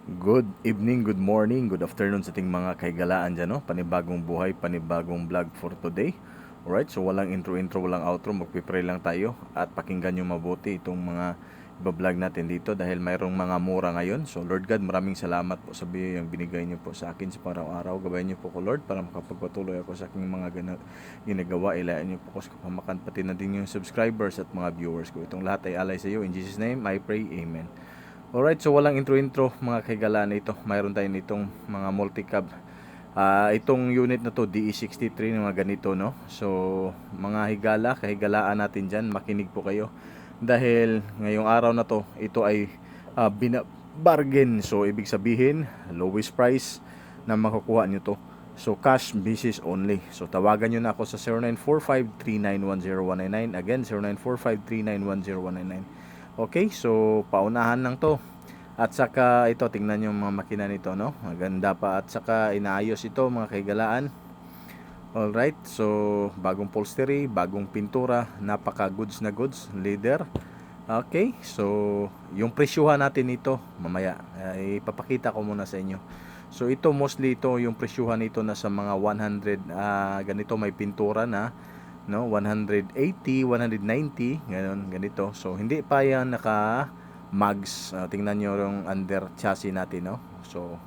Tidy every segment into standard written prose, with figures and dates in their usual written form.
Good evening, good morning, good afternoon sa ating mga kaigalaan dyan, no? Panibagong buhay, panibagong vlog for today. Alright, so walang intro, walang outro, magpipray lang tayo at pakinggan nyo mabuti itong mga iba-vlog natin dito dahil mayroong mga mura ngayon. So Lord God, maraming salamat po sa biyayang binigay nyo po sa akin sa araw-araw. Gabayan nyo po ko Lord para makapagpatuloy ako sa aking mga ginagawa. Ilayan nyo po ko sa kapamakan, pati na din yung subscribers at mga viewers ko. Itong lahat ay alay sa iyo. In Jesus' name, I pray. Amen. Alright, so walang intro mga kaigalaan ito. Mayroon tayo nitong mga multi-cab. Itong unit na to, DE63, mga ganito, no? So, mga kahigalaan natin dyan, makinig po kayo. Dahil ngayong araw na to, ito ay bargain. So, ibig sabihin, lowest price na makukuha nyo to. So, cash basis only. So, tawagan nyo na ako sa 0945-3910199. Again, 0945-3910199. Okay, so paunahan lang to. At saka ito, tingnan yung mga makina nito, no? Maganda pa. At saka inaayos ito, mga kaigalaan. Alright, so bagong upholstery, bagong pintura, napaka goods na goods, leather. Okay, so yung presyuhan natin ito, mamaya, ipapakita ko muna sa inyo. So ito, mostly ito, yung presyuhan nito nasa mga 100, ganito may pintura na, no, 180, 190, ganito. So hindi pa yan naka mags. Tingnan nyo yung under chassis natin, no. So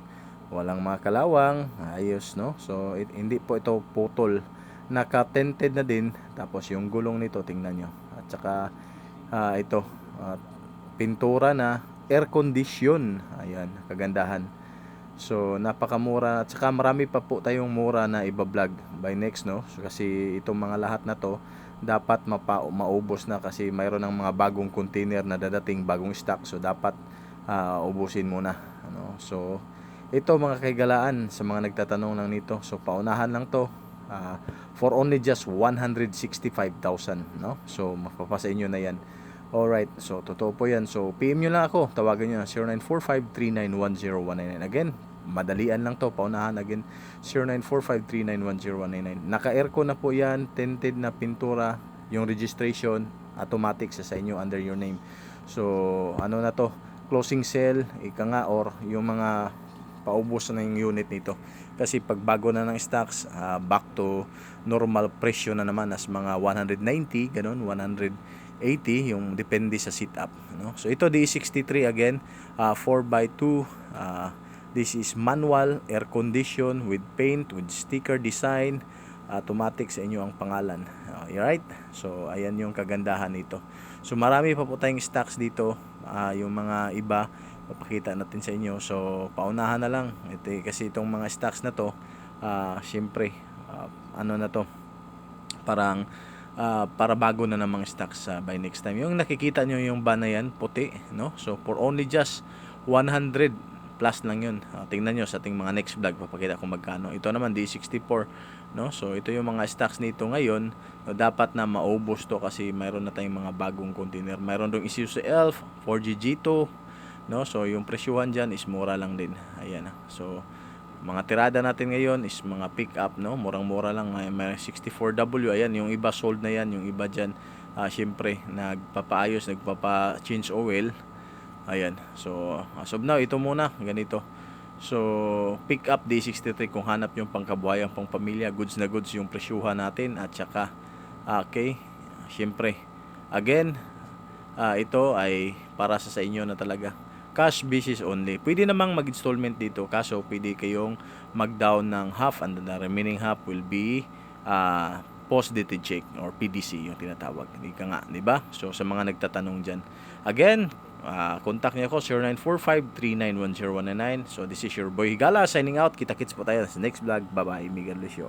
walang mga kalawang, ayos, no. So hindi po ito putol, naka tinted na din. Tapos yung gulong nito, tingnan nyo. At saka ito, pintura na, air condition, ayan, kagandahan. So napakamura, at saka marami pa po tayong mura na iba-vlog by next, no. So, kasi itong mga lahat na to dapat maubos na kasi mayroon ng mga bagong container na dadating, bagong stock. So dapat ubusin muna, ano. So ito, mga kaigalaan, sa mga nagtatanong lang nito, so paunahan lang to, for only just 165,000, no. So mapapasa inyo na yan. Alright, so totoo po yan. So PM nyo lang ako, tawagan nyo na 0945-3910199. Again, madalian lang to, paunahan. Again, 0945-3910199. Naka-aircon na po yan, tinted na pintura, yung registration automatic sa inyo under your name. So ano na to, closing sale, ika nga, or yung mga paubos na yung unit nito. Kasi pag bago na ng stocks, back to normal presyo na naman as mga 190, ganun, 180, yung depende sa setup, no? So ito, D63 again, 4x2, this is manual, air condition, with paint, with sticker design, automatic sa inyo ang pangalan. Alright, so ayan yung kagandahan nito. So marami pa po tayong stocks dito, yung mga iba papakita natin sa inyo. So paunahan na lang ito, kasi itong mga stocks na to, syempre, ano na to, parang para bago na namang stocks by next time. Yung nakikita nyo yung van na yan, puti, no? So for only just 100 plus lang yun. Tingnan nyo sa ating mga next vlog, papakita kung magkano. Ito naman D64, no? So ito yung mga stocks nito ngayon, no, dapat na maubos to kasi mayroon na tayong mga bagong container. Mayroon dong Isuzu Elf, 4G G2, no? So yung presyuhan dyan is mura lang din. Ayan. So mga tirada natin ngayon is mga pick up, no? Murang-mura lang, may 64W. Ayan, yung iba sold na yan, yung iba dyan syempre nagpapaayos, nagpapa-change oil. Ayan. So as of now, ito muna, ganito. So pick up D63 kung hanap yung pangkabuhayan, pang pamilya, goods na goods yung presyuhan natin. At saka okay, syempre again, ito ay para sa inyo na talaga. Cash basis only. Pwede namang mag-installment dito, kaso pwede kayong mag-down ng half and the remaining half will be post-dated check or PDC yung tinatawag. Hindi ka nga, di ba? So sa mga nagtatanong dyan, again, contact niyo ako 0945-3910199. So this is your boy Higala signing out. Kita-kits po tayo sa next vlog. Bye-bye. Miguel Lucio.